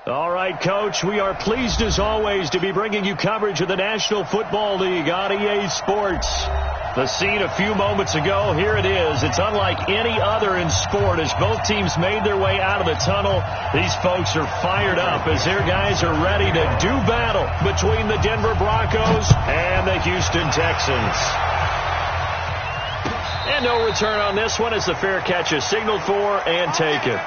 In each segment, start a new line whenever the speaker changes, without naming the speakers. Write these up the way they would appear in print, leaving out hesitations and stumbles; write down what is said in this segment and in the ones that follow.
All right, Coach, we are pleased as always to be bringing you coverage of the National Football League on EA Sports. The scene a few moments ago, here it is. It's unlike any other in sport as both teams made their way out of the tunnel. These folks are fired up as their guys are ready to do battle between the Denver Broncos and the Houston Texans. And no return on this one as the fair catch is signaled for and taken.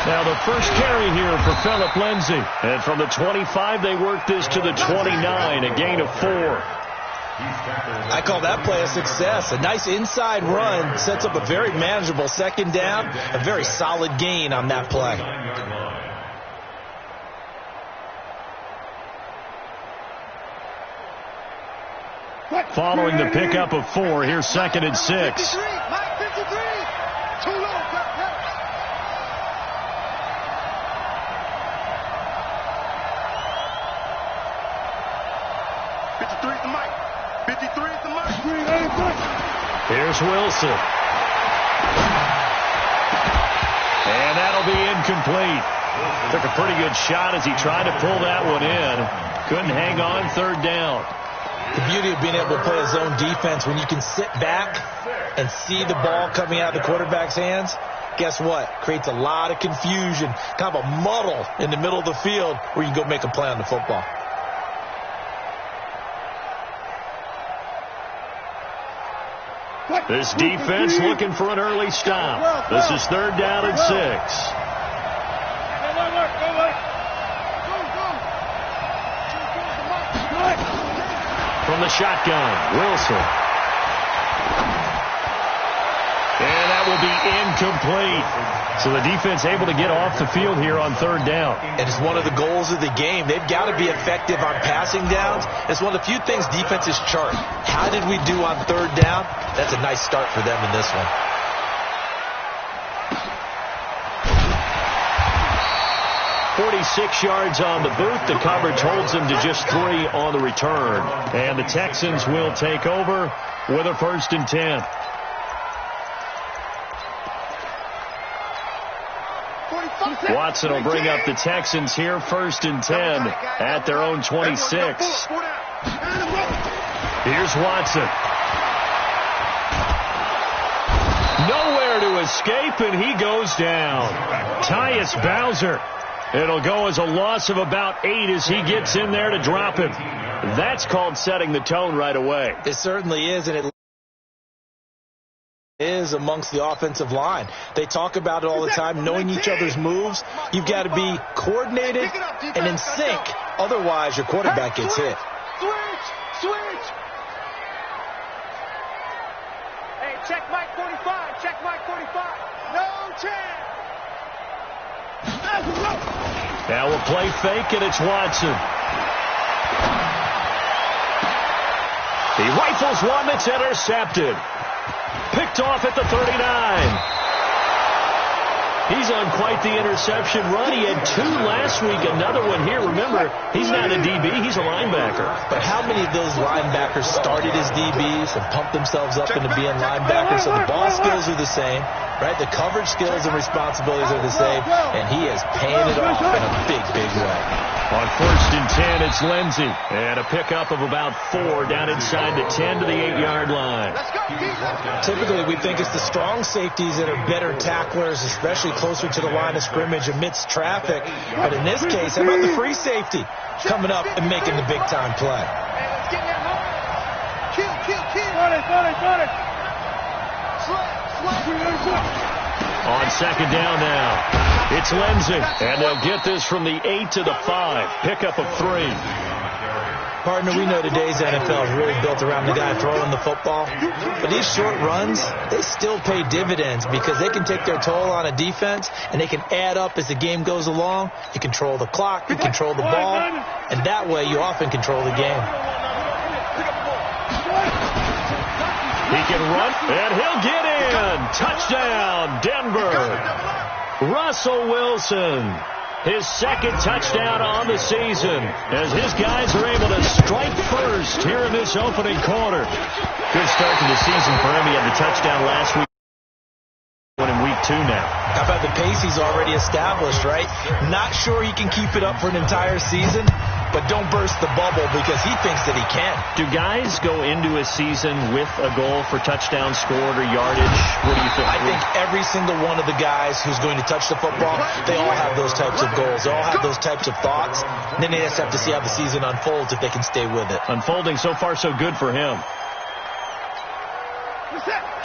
Now the first carry here for Phillip Lindsay. And from the 25, they work this to the 29, a gain of 4.
I call that play a success. A nice inside run sets up a very manageable second down. A very solid gain on that play.
Following the pickup of 4, here's 2nd and 6. Here's Wilson. And that'll be incomplete. Took a pretty good shot as he tried to pull that one in. Couldn't hang on 3rd down.
The beauty of being able to play a zone defense when you can sit back and see the ball coming out of the quarterback's hands, guess what? Creates a lot of confusion, kind of a muddle in the middle of the field where you can go make a play on the football.
This defense looking for an early stop. This is 3rd down and 6. From the shotgun, Wilson. And that will be incomplete. So the defense able to get off the field here on 3rd down.
And it's one of the goals of the game. They've got to be effective on passing downs. It's one of the few things defenses chart. How did we do on 3rd down? That's a nice start for them in this one.
.46 yards on the boot. The coverage holds them to just 3 on the return. And the Texans will take over with a 1st and 10. Watson will bring up the Texans here, 1st and 10 at their own 26. Here's Watson. Nowhere to escape, and he goes down. Tyus Bowser. It'll go as a loss of about 8 as he gets in there to drop him. That's called setting the tone right away.
It certainly is, and it is amongst the offensive line. They talk about it all the time, knowing each other's moves. You've got to be coordinated and in sync. Otherwise, your quarterback gets hit.
Switch! Hey, check Mike 45. Check Mike 45. No chance.
Now we'll play fake, and it's Watson. He rifles one that's intercepted. Picked off at the 39. He's on quite the interception run. He had 2 last week, another one here. Remember, he's not a DB, he's a linebacker.
But how many of those linebackers started as DBs and pumped themselves up into being linebackers? So the ball skills are the same, right? The coverage skills and responsibilities are the same, and he has painted off in a big, big way.
On 1st and 10, it's Lindsay. And a pickup of about 4 down inside the 10 to the 8-yard line.
Typically, we think it's the strong safeties that are better tacklers, especially closer to the line of scrimmage amidst traffic. But in this case, how about the free safety coming up and making the big-time play?
On 2nd down now. It's Lindsay, and they'll get this from the 8 to the 5. Pickup of 3.
Partner, we know today's NFL is really built around the guy throwing the football. But these short runs, they still pay dividends because they can take their toll on a defense, and they can add up as the game goes along. You control the clock, you control the ball, and that way you often control the game.
He can run, and he'll get in. Touchdown, Denver. Russell Wilson. his second touchdown on the season, as his guys are able to strike first here in this opening quarter. Good start to the season for him. He had the touchdown last week. In week 2 now.
How about the pace he's already established, right? Not sure he can keep it up for an entire season, but don't burst the bubble because he thinks that he can.
Do guys go into a season with a goal for touchdown scored or yardage? What do you think?
I think every single one of the guys who's going to touch the football, they all have those types of goals. They all have those types of thoughts. And then they just have to see how the season unfolds if they can stay with it.
Unfolding so far so good for him.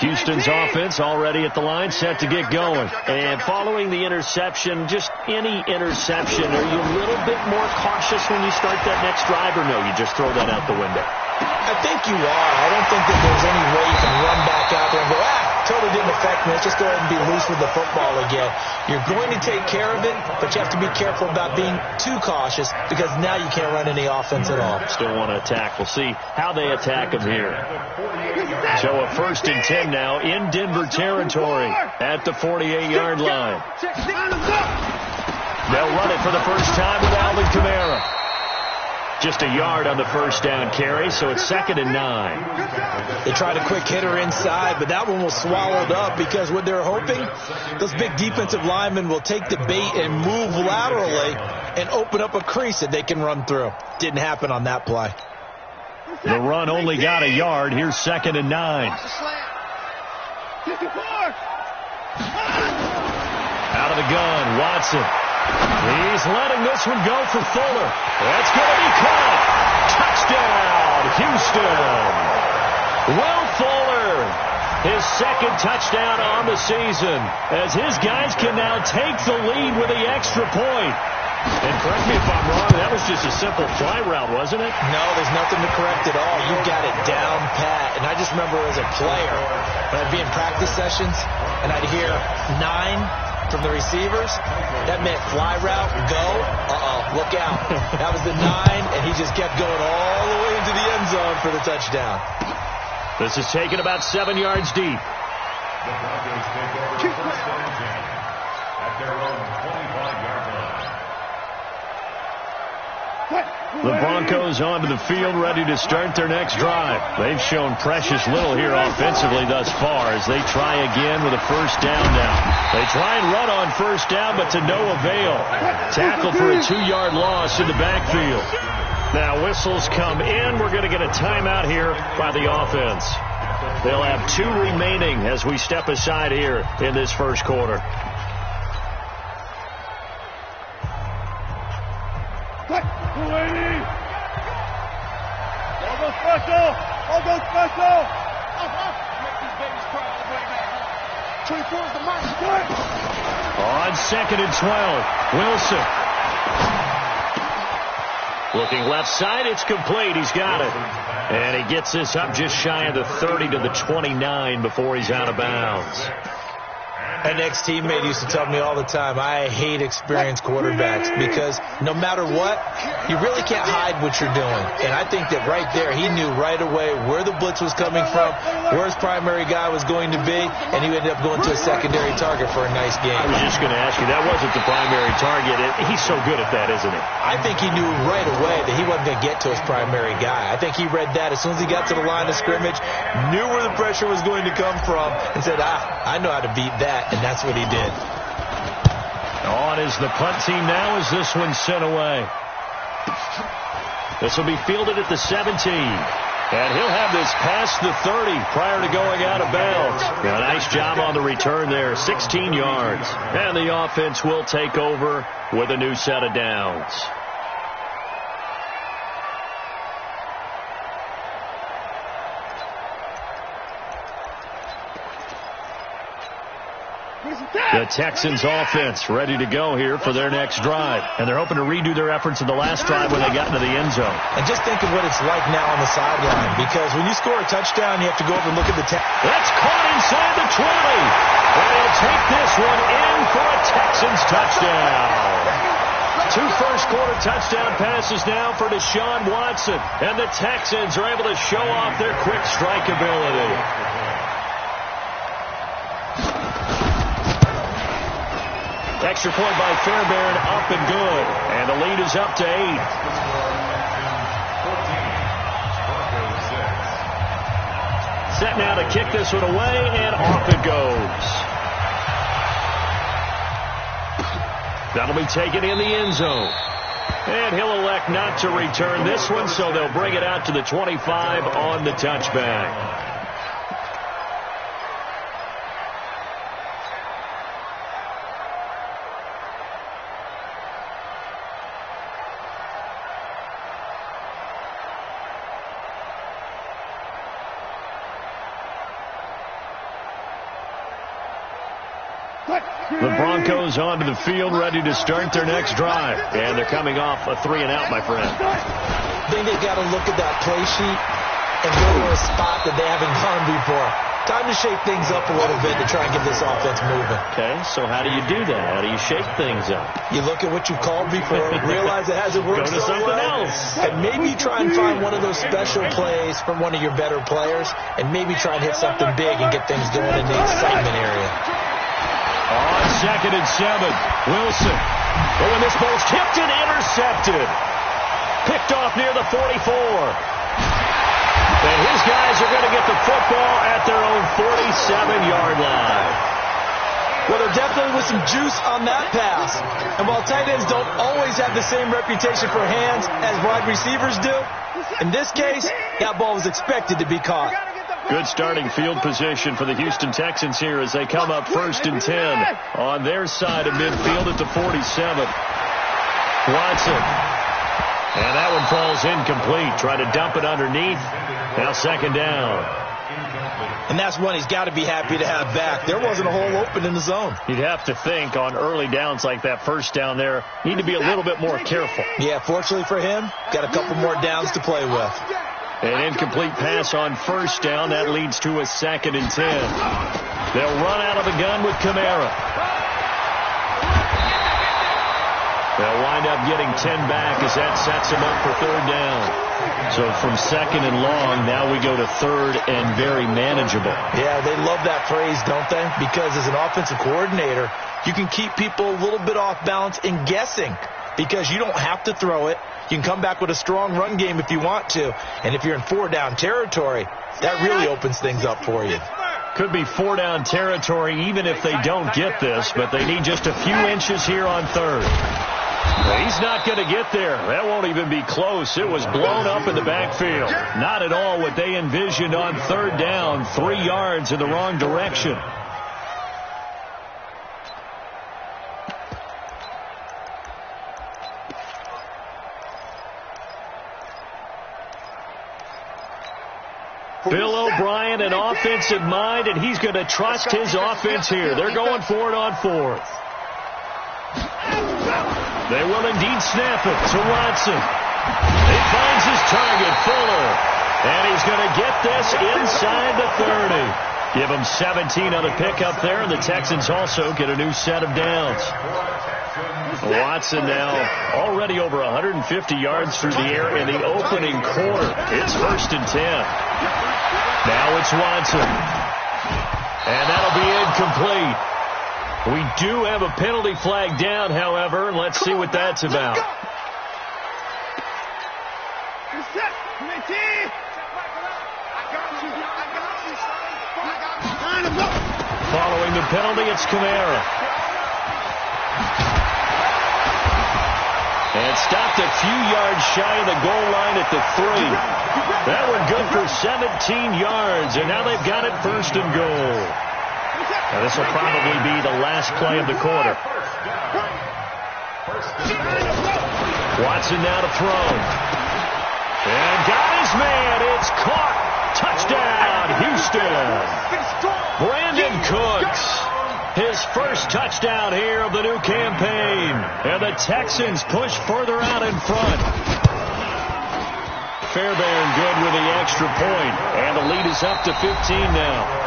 Houston's offense already at the line, set to get going. And following the interception, just any interception, are you a little bit more cautious when you start that next drive, or no, you just throw that out the window?
I think you are. I don't think that there's any way you can run back out there and go, totally didn't affect me. Let's just go ahead and be loose with the football again. You're going to take care of it, but you have to be careful about being too cautious because now you can't run any offense at all.
Still want to attack. We'll see how they attack him here. So a 1st and 10 now in Denver territory at the 48-yard line. They'll run it for the first time with Alvin Kamara. Just a yard on the first down carry, so it's 2nd and 9.
They tried a quick hitter inside, but that one was swallowed up because what they're hoping, those big defensive linemen will take the bait and move laterally and open up a crease that they can run through. Didn't happen on that play.
The run only got a yard. Here's 2nd and 9. Out of the gun, Watson. He's letting this one go for Fuller. That's going to be caught. Touchdown, Houston. Will Fuller, his 2nd touchdown on the season, as his guys can now take the lead with the extra point. And correct me if I'm wrong, that was just a simple fly route, wasn't it?
No, there's nothing to correct at all. You got it down pat. And I just remember as a player, when I'd be in practice sessions, and I'd hear 9 from the receivers, that meant fly route, go, look out. That was the 9, and he just kept going all the way into the end zone for the touchdown.
This is taken about 7 yards deep. The Broncos onto the field, ready to start their next drive. They've shown precious little here offensively thus far as they try again with a first down now. They try and run on first down, but to no avail. Tackled for a 2-yard loss in the backfield. Now whistles come in. We're going to get a timeout here by the offense. They'll have 2 remaining as we step aside here in this first quarter.
I'll go special. Make these babies cry all the way back. 24 is the mark.
On 2nd and 12, Wilson. Looking left side, it's complete. He's got it. And he gets this up just shy of the 30 to the 29 before he's out of bounds.
An ex-teammate used to tell me all the time, I hate experienced quarterbacks because no matter what, you really can't hide what you're doing. And I think that right there, he knew right away where the blitz was coming from, where his primary guy was going to be, and he ended up going to a secondary target for a nice game.
I was just going to ask you, that wasn't the primary target. He's so good at that, isn't he?
I think he knew right away that he wasn't going to get to his primary guy. I think he read that as soon as he got to the line of scrimmage, knew where the pressure was going to come from, and said, I know how to beat that. And that's what he did.
On is the punt team now as this one's sent away. This will be fielded at the 17. And he'll have this past the 30 prior to going out of bounds. Now, nice job on the return there, 16 yards. And the offense will take over with a new set of downs. The Texans offense ready to go here for their next drive. And they're hoping to redo their efforts in the last drive when they got into the end zone.
And just think of what it's like now on the sideline. Because when you score a touchdown, you have to go over and look at the
That's caught inside the 20. And they'll take this one in for a Texans touchdown. 2 first-quarter touchdown passes now for Deshaun Watson. And the Texans are able to show off their quick strike ability. Extra point by Fairbairn, up and good. And the lead is up to 8. Set now to kick this one away, and off it goes. That'll be taken in the end zone. And he'll elect not to return this one, so they'll bring it out to the 25 on the touchback. The Broncos onto the field, ready to start their next drive. And they're coming off a 3-and-out, my friend.
I think they've got to look at that play sheet and go to a spot that they haven't gone before. Time to shake things up a little bit to try and get this offense moving.
Okay, so how do you do that? How do you shake things up?
You look at what you called before, realize it hasn't worked
so well,
and maybe try and find one of those special plays from one of your better players, and maybe try and hit something big and get things going in the excitement area.
On 2nd and 7, Wilson. Oh, and this ball's tipped and intercepted. Picked off near the 44. And his guys are going to get the football at their own 47-yard line.
Well, there definitely was some juice on that pass. And while tight ends don't always have the same reputation for hands as wide receivers do, in this case, that ball was expected to be caught.
Good starting field position for the Houston Texans here as they come up 1st and 10 on their side of midfield at the 47. Watson. And that one falls incomplete. Try to dump it underneath. Now 2nd down.
And that's one he's got to be happy to have back. There wasn't a hole open in the zone.
You'd have to think on early downs like that, 1st down there, need to be a little bit more careful.
Yeah, fortunately for him, got a couple more downs to play with.
An incomplete pass on 1st down. That leads to a 2nd and 10. They'll run out of the gun with Kamara. They'll wind up getting 10 back as that sets them up for 3rd down. So from 2nd and long, now we go to 3rd and very manageable.
Yeah, they love that phrase, don't they? Because as an offensive coordinator, you can keep people a little bit off balance in guessing because you don't have to throw it. You can come back with a strong run game if you want to. And if you're in 4-down territory, that really opens things up for you.
Could be 4-down territory even if they don't get this, but they need just a few inches here on 3rd. He's not going to get there. That won't even be close. It was blown up in the backfield. Not at all what they envisioned on 3rd down. 3 yards in the wrong direction. Bill O'Brien, an offensive mind, and he's going to trust his offense here. They're going for it on 4th. They will indeed snap it to Watson. He finds his target, Fuller. And he's going to get this inside the 30. Give him 17 on the pickup there, and the Texans also get a new set of downs. Watson now already over 150 yards through the air in the opening quarter. It's 1st and 10. Now it's Watson. And that'll be incomplete. We do have a penalty flag down, however. Let's see what that's about. Following the penalty, it's Kamara. And stopped a few yards shy of the goal line at the 3. That one good for 17 yards, and now they've got it 1st and goal. Now this will probably be the last play of the quarter. Watson now to throw. And got his man. It's caught. Touchdown, Houston. Brandon Cooks. His first touchdown here of the new campaign. And the Texans push further out in front. Fairbairn good with the extra point. And the lead is up to 15 now.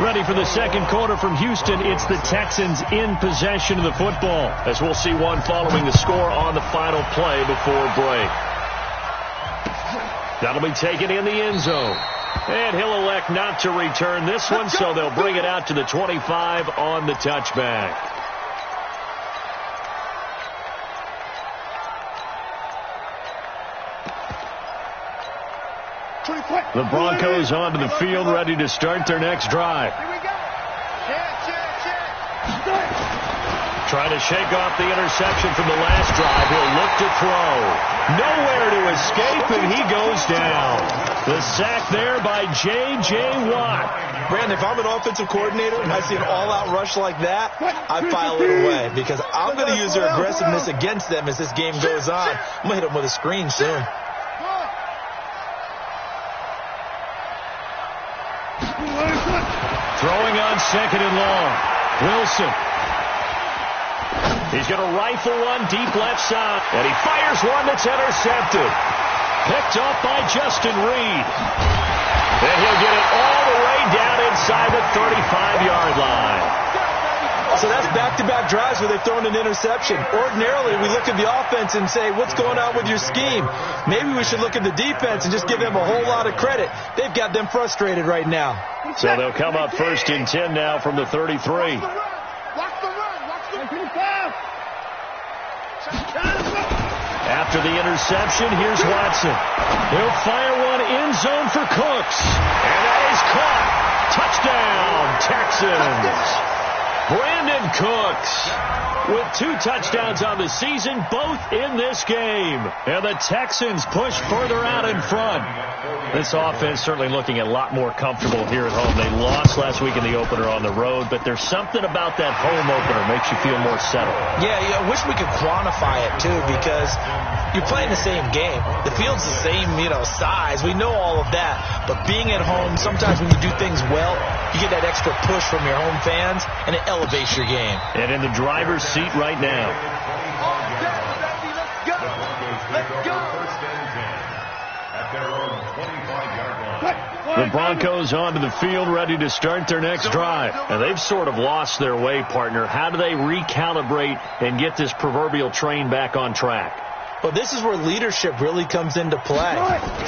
Ready for the 2nd quarter from Houston. It's the Texans in possession of the football, as we'll see one following the score on the final play before break. That'll be taken in the end zone. And he'll elect not to return this one, so they'll bring it out to the 25 on the touchback. The Broncos onto the field, ready to start their next drive.
Here we go. Check.
Trying to shake off the interception from the last drive. He'll look to throw. Nowhere to escape, and he goes down. The sack there by J.J. Watt.
Brandon, if I'm an offensive coordinator and I see an all-out rush like that, I file it away because I'm going to use their aggressiveness against them as this game goes on. I'm going to hit them with a screen soon.
Throwing on second and long. Wilson. He's going to rifle one deep left side. And he fires one that's intercepted. Picked off by Justin Reed. And he'll get it all the way down inside the 35-yard line.
So that's back-to-back drives where they've thrown an interception. Ordinarily, we look at the offense and say, what's going on with your scheme? Maybe we should look at the defense and just give them a whole lot of credit. They've got them frustrated right now.
So they'll come up 1st and 10 now from the 33.
Watch the run.
After the interception, here's Watson. He'll fire one end zone for Cooks. And that is caught. Touchdown, Texans. Brandon Cooks with 2 touchdowns on the season, both in this game. And the Texans push further out in front. This offense certainly looking a lot more comfortable here at home. They lost last week in the opener on the road, but there's something about that home opener makes you feel more settled.
Yeah, I wish we could quantify it, too, because you're playing the same game. The field's the same, size. We know all of that. But being at home, sometimes when you do things well, you get that extra push from your home fans, and it elevates your game.
And in the driver's seat right now.
Let's go.
The Broncos onto the field, ready to start their next drive. And they've sort of lost their way, partner. How do they recalibrate and get this proverbial train back on track?
Well, this is where leadership really comes into play.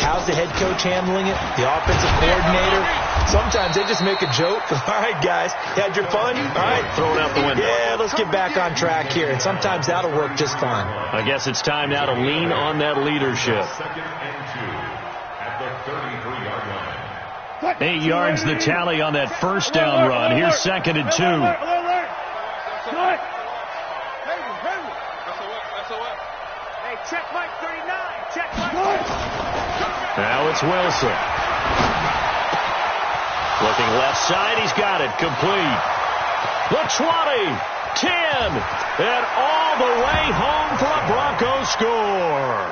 How's the head coach handling it? The offensive coordinator? Sometimes they just make a joke. All right, guys, you had your fun? All right.
Throw it out the window.
Yeah, let's get back on track here. And sometimes that'll work just fine.
I guess it's time now to lean on that leadership. 8 yards the tally on that first down run. Here's 2nd and 2.
Check Mike 39. Check Mike.
Now it's Wilson. Looking left side. He's got it. Complete. The 20. 10. And all the way home for a Broncos score.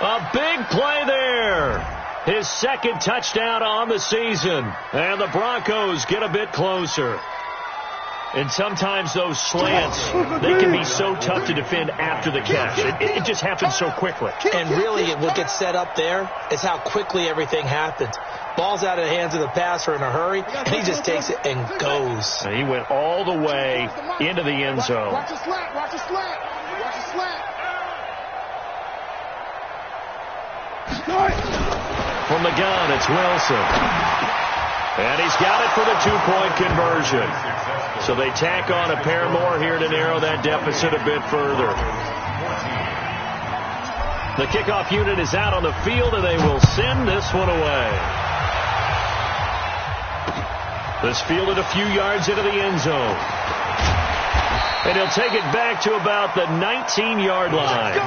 A big play there. His 2nd touchdown on the season. And the Broncos get a bit closer. And sometimes those slants, they can be so tough to defend after the catch. It just happens so quickly.
And really, what gets set up there is how quickly everything happens. Ball's out of the hands of the passer in a hurry, and he just takes it and goes.
And he went all the way into the end zone.
Watch the slant. Watch the slant. Watch the slant.
From the gun, it's Wilson. And he's got it for the 2-point conversion. So they tack on a pair more here to narrow that deficit a bit further. The kickoff unit is out on the field, and they will send this one away. This fielded a few yards into the end zone. And he'll take it back to about the 19-yard line.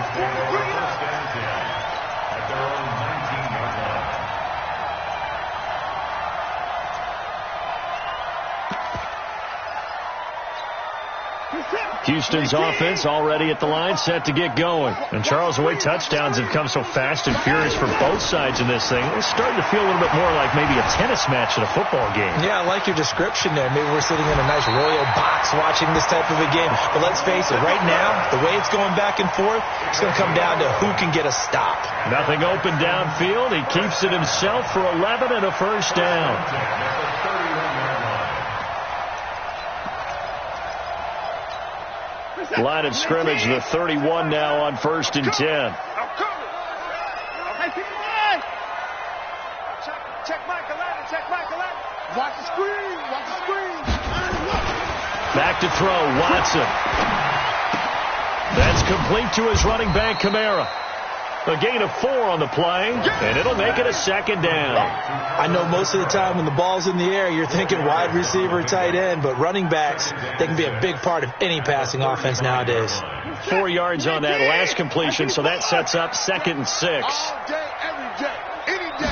Houston's offense already at the line, set to get going. And Charles, the way touchdowns have come so fast and furious for both sides in this thing, it's starting to feel a little bit more like maybe a tennis match at a football game.
Yeah, I like your description there. Maybe we're sitting in a nice royal box watching this type of a game. But let's face it, right now, the way it's going back and forth, it's going to come down to who can get a stop.
Nothing open downfield. He keeps it himself for 11 and a first down. Line of scrimmage, the 31 now on 1st and 10.
Check Mike 11. Check Mike 11. Watch the screen. Watch the screen.
Back to throw, Watson. That's complete to his running back, Kamara. A gain of 4 on the play, and it'll make it a second down.
I know most of the time when the ball's in the air, you're thinking wide receiver, tight end, but running backs, they can be a big part of any passing offense nowadays.
4 yards on that last completion, so that sets up 2nd and 6.
All day, every day, any day.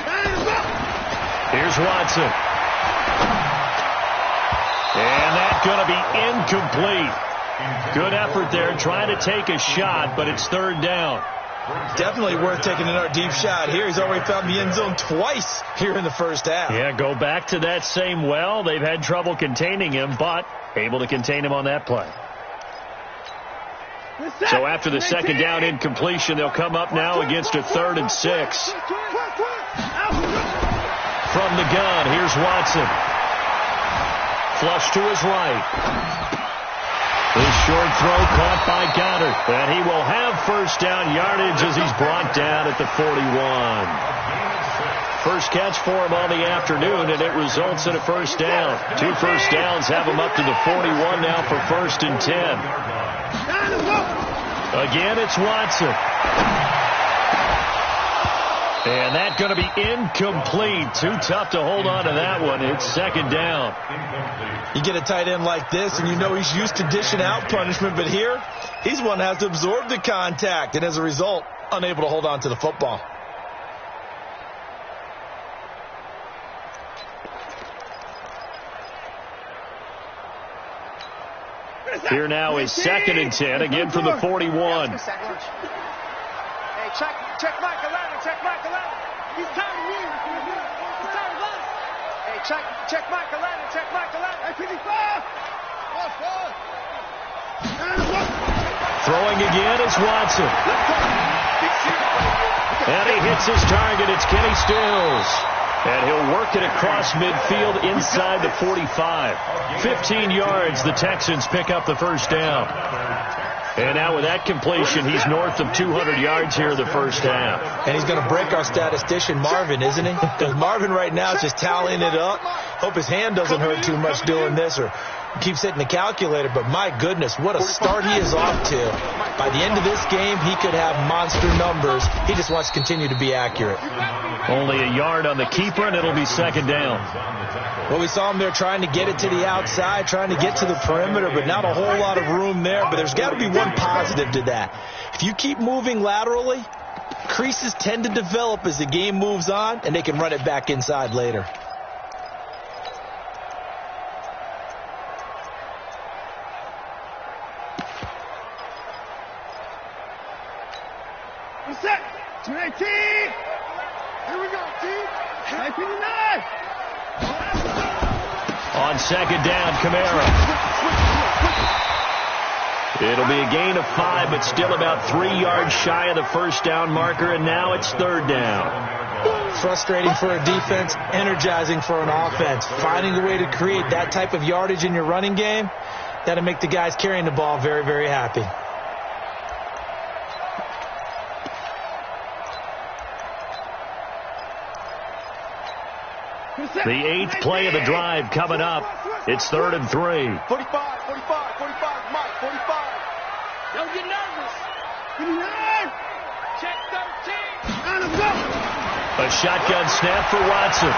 Here's Watson. And that's going to be incomplete. Good effort there, trying to take a shot, but it's 3rd down.
Definitely worth taking another deep shot here. He's already found the end zone twice here in the first half.
Yeah, go back to that same well. They've had trouble containing him, but able to contain him on that play. So after the 2nd down incompletion, they'll come up now against a 3rd and 6. From the gun, here's Watson. Flush to his right. This short throw caught by Goddard. And he will have first down yardage as he's brought down at the 41. First catch for him on the afternoon, and it results in a first down. 2 first downs have him up to the 41 now for 1st and 10. Again, it's Watson. And that's going to be incomplete. Too tough to hold on to that one. It's 2nd down.
You get a tight end like this, and you know he's used to dishing out punishment, but here, he's one that has to absorb the contact, and as a result, unable to hold on to the football.
Here now is 2nd and 10, again from the 41.
Check Michael Allen. Check Michael Allen. He's tired of winning. He's tired of us. Hey, check Michael Allen. Check Michael Allen. Hey, 55.
Throwing again is Watson. And he hits his target. It's Kenny Stills. And he'll work it across midfield inside the 45. 15 yards, the Texans pick up the first down. And now with that completion, he's north of 200 yards here in the first half.
And he's going to break our statistician, Marvin, isn't he? Because Marvin right now is just tallying it up. Hope his hand doesn't hurt too much doing this or keeps hitting the calculator. But my goodness, what a start he is off to. By the end of this game, he could have monster numbers. He just wants to continue to be accurate.
Only a yard on the keeper, and it'll be 2nd down.
Well, we saw him there trying to get it to the outside, trying to get to the perimeter, but not a whole lot of room there. But there's got to be one positive to that. If you keep moving laterally, creases tend to develop as the game moves on, and they can run it back inside later.
Set. 218. Here we go, team. 1959.
On 2nd down, Kamara. It'll be a gain of 5, but still about 3 yards shy of the first down marker, and now it's 3rd down.
Frustrating for a defense, energizing for an offense. Finding a way to create that type of yardage in your running game, that'll make the guys carrying the ball very, very happy.
The 8th play of the drive coming up. It's 3rd and 3.
45, 45, 45, Mike, 45. Don't get nervous. 59. Check 13. On him, go.
A shotgun snap for Watson.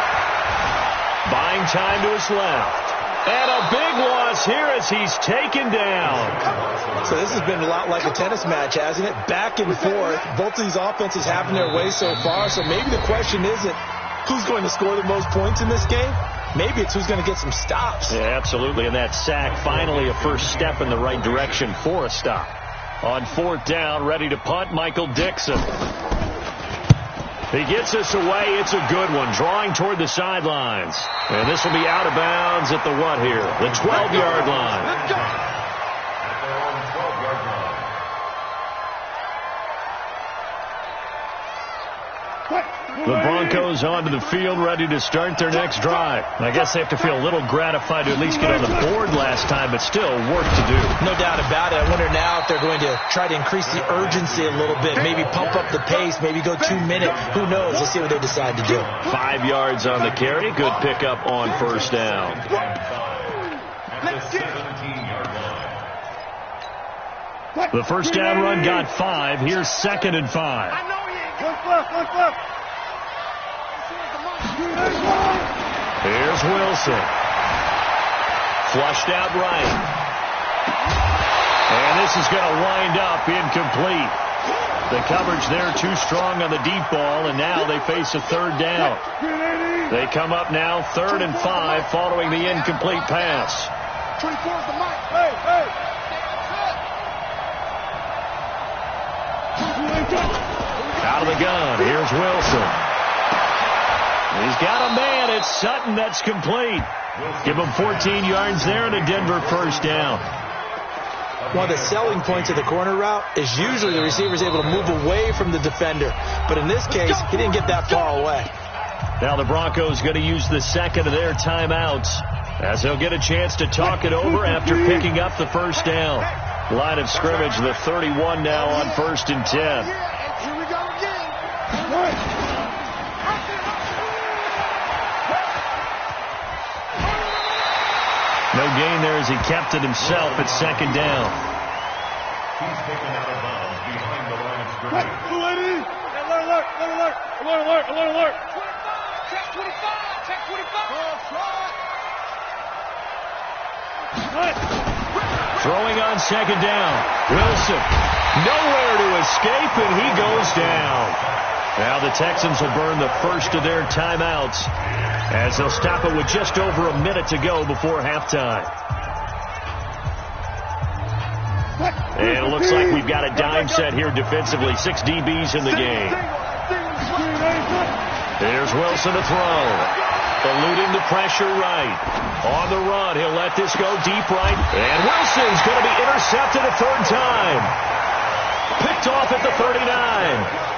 Buying time to his left. And a big loss here as he's taken down.
So this has been a lot like a tennis match, hasn't it? Back and forth. Both of these offenses having their way so far, so maybe the question isn't who's going to score the most points in this game. Maybe it's who's going to get some stops.
Yeah, absolutely. And that sack, finally a first step in the right direction for a stop. On 4th down, ready to punt, Michael Dixon. He gets us away. It's a good one. Drawing toward the sidelines. And this will be out of bounds at the what here? The 12-yard line.
Let's go.
The Broncos onto the field, ready to start their next drive. I guess they have to feel a little gratified to at least get on the board last time, but still work to do.
No doubt about it. I wonder now if they're going to try to increase the urgency a little bit, maybe pump up the pace, maybe go 2 minutes. Who knows? Let's see what they decide to do.
5 yards on the carry. Good pickup on first down.
Let's
The first down run got 5. Here's 2nd and 5.
I know he ain't
Here's Wilson. Flushed out right. And this is going to wind up incomplete. The coverage there too strong on the deep ball, and now they face a third down. They come up now 3rd and 5 following the incomplete pass. Out of the gun, here's Wilson. He's got a man, it's Sutton, that's complete. Give him 14 yards there and a Denver first down.
One of the selling points of the corner route is usually the receiver is able to move away from the defender. But in this case, he didn't get that far away.
Now the Broncos going to use the second of their timeouts as they'll get a chance to talk it over after picking up the first down. Line of scrimmage, the 31 now on 1st and 10.
Here we go again.
No gain there as he kept it himself at 2nd down.
He's taken out of bounds behind the line of scrimmage.
Alert. 25, check 25.
Throwing on 2nd down. Wilson, nowhere to escape, and he goes down. Now the Texans will burn the first of their timeouts as they'll stop it with just over a minute to go before halftime. And it looks like we've got a dime set here defensively. 6 DBs in the game. Here's Wilson to throw. Eluding the pressure right. On the run, he'll let this go deep right. And Wilson's going to be intercepted a 3rd time. Picked off at the 39.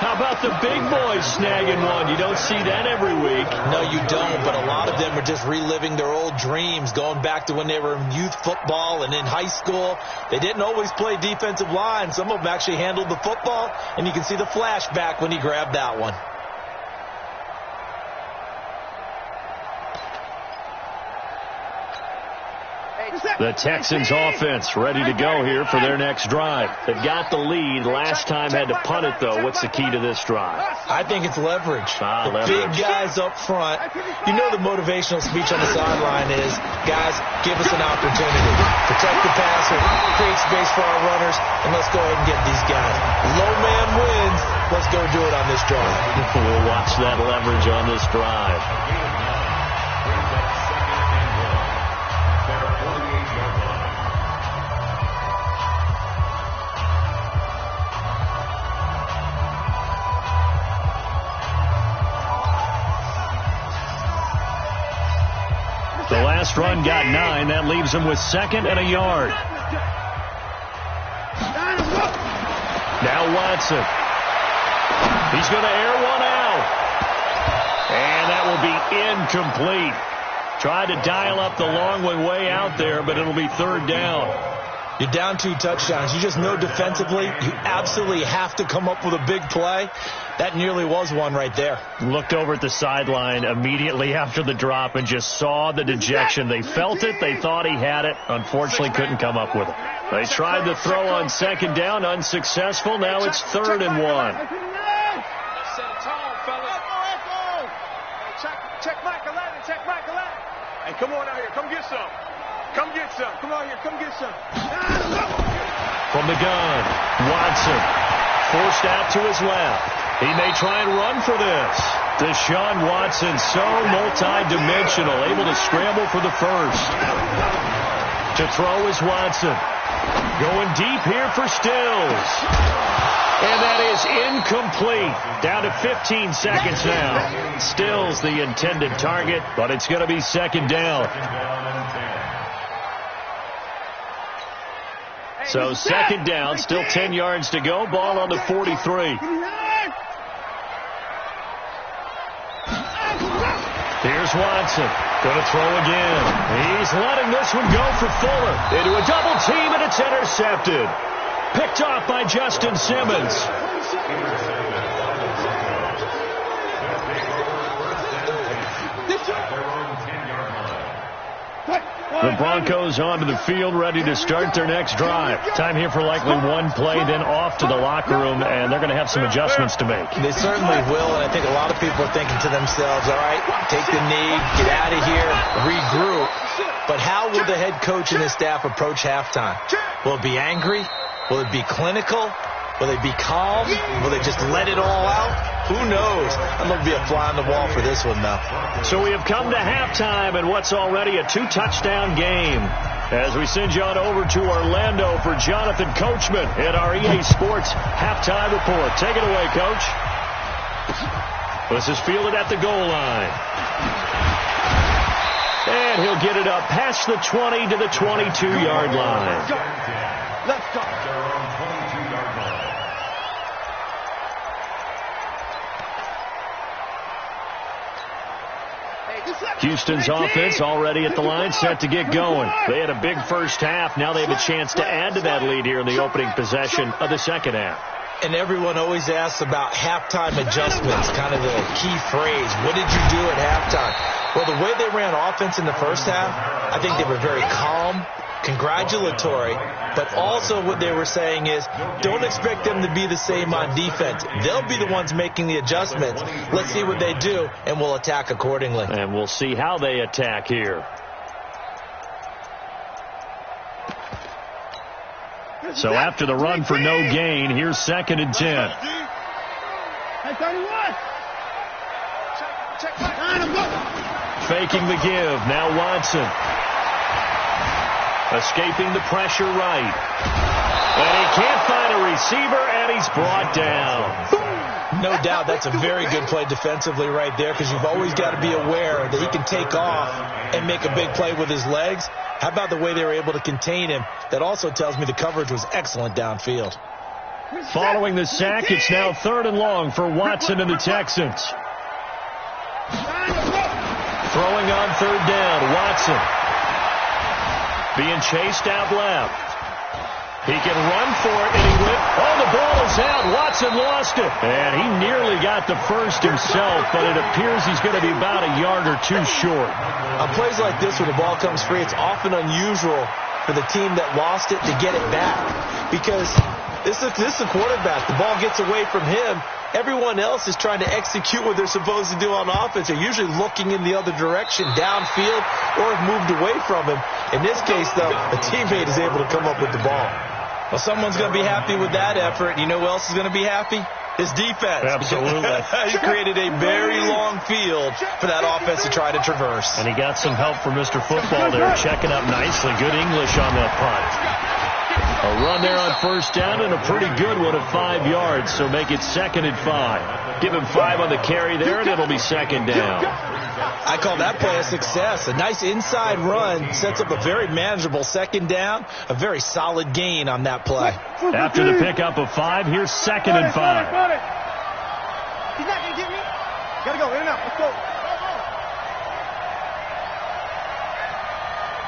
How about the big boys snagging one? You don't see that every week.
No, you don't, but a lot of them are just reliving their old dreams, going back to when they were in youth football and in high school. They didn't always play defensive line. Some of them actually handled the football, and you can see the flashback when he grabbed that one.
The Texans offense ready to go here for their next drive. They've got the lead. Last time had to punt it, though. What's the key to this drive?
I think it's leverage.
Leverage.
Big guys up front. You know the motivational speech on the sideline is, guys, give us an opportunity. Protect the passer, create space for our runners, and let's go ahead and get these guys. Low man wins. Let's go do it on this drive.
We'll watch that leverage on this drive. The last run got 9. That leaves him with 2nd and a yard. Now Watson. He's going to air one out. And that will be incomplete. Tried to dial up the long one way out there, but it'll be 3rd down.
You're down 2 touchdowns. You just know defensively you absolutely have to come up with a big play. That nearly was one right there.
Looked over at the sideline immediately after the drop and just saw the dejection. They felt it. They thought he had it. Unfortunately, couldn't come up with it. They tried to throw on 2nd down. Unsuccessful. Now it's 3rd and 1.
Check Mike 11. Hey, come on out here. Come get some. Come on here. Come get some.
From the gun, Watson forced out to his left. He may try and run for this. Deshaun Watson, so multi-dimensional, able to scramble for the first. To throw is Watson. Going deep here for Stills. And that is incomplete. Down to 15 seconds now. Stills the intended target, but it's going to be 2nd down. So 2nd down, still 10 yards to go. Ball on the 43. Here's Watson. Going to throw again. He's letting this one go for Fuller. Into a double team, and it's intercepted. Picked off by Justin Simmons. The Broncos onto the field, ready to start their next drive. Time here for likely one play, then off to the locker room, and they're going to have some adjustments to make.
They certainly will, and I think a lot of people are thinking to themselves, all right, take the knee, get out of here, regroup. But how will the head coach and his staff approach halftime? Will it be angry? Will it be clinical? Will they be calm? Will they just let it all out? Who knows? I'm going to be a fly on the wall for this one, though.
So we have come to halftime in what's already a 2-touchdown game. As we send you on over to Orlando for Jonathan Coachman in our EA Sports Halftime Report. Take it away, Coach. This is fielded at the goal line. And he'll get it up past the 20 to the 22-yard line.
Let's go.
Houston's offense already at the line, set to get going. They had a big first half. Now they have a chance to add to that lead here in the opening possession of the second half.
And everyone always asks about halftime adjustments, kind of the key phrase. What did you do at halftime? Well, the way they ran offense in the first half, I think they were very calm, congratulatory, but also what they were saying is don't expect them to be the same on defense. They'll be the ones making the adjustments. Let's see what they do, and we'll attack accordingly.
And we'll see how they attack here. So after the run for no gain, here's 2nd and 10.
Hey, 31. Check.
Faking the give. Now Watson. Escaping the pressure right. And he can't find a receiver, and he's brought down.
No doubt that's a very good play defensively right there, because you've always got to be aware that he can take off and make a big play with his legs. How about the way they were able to contain him? That also tells me the coverage was excellent downfield.
Following the sack, it's now 3rd and long for Watson and the Texans. Throwing on 3rd down, Watson. Being chased out left. He can run for it, and he went. Oh, the ball is out. Watson lost it. And he nearly got the first himself, but it appears he's going to be about a yard or two short.
On plays like this where the ball comes free, it's often unusual for the team that lost it to get it back. Because this is a quarterback. The ball gets away from him. Everyone else is trying to execute what they're supposed to do on offense. They're usually looking in the other direction, downfield, or have moved away from him. In this case, though, a teammate is able to come up with the ball. Well, someone's going to be happy with that effort. You know who else is going to be happy? His defense.
Absolutely.
He created a very long field for that offense to try to traverse.
And he got some help from Mr. Football there, checking up nicely. Good English on that punt. A run there on 1st down, and a pretty good one at 5 yards, so make it 2nd and 5. Give him 5 on the carry there, and it'll be 2nd down.
I call that play a success. A nice inside run sets up a very manageable 2nd down, a very solid gain on that play.
After the pickup of 5, here's 2nd and 5.
He's not going to get me. Got to go. In and out. Let's go.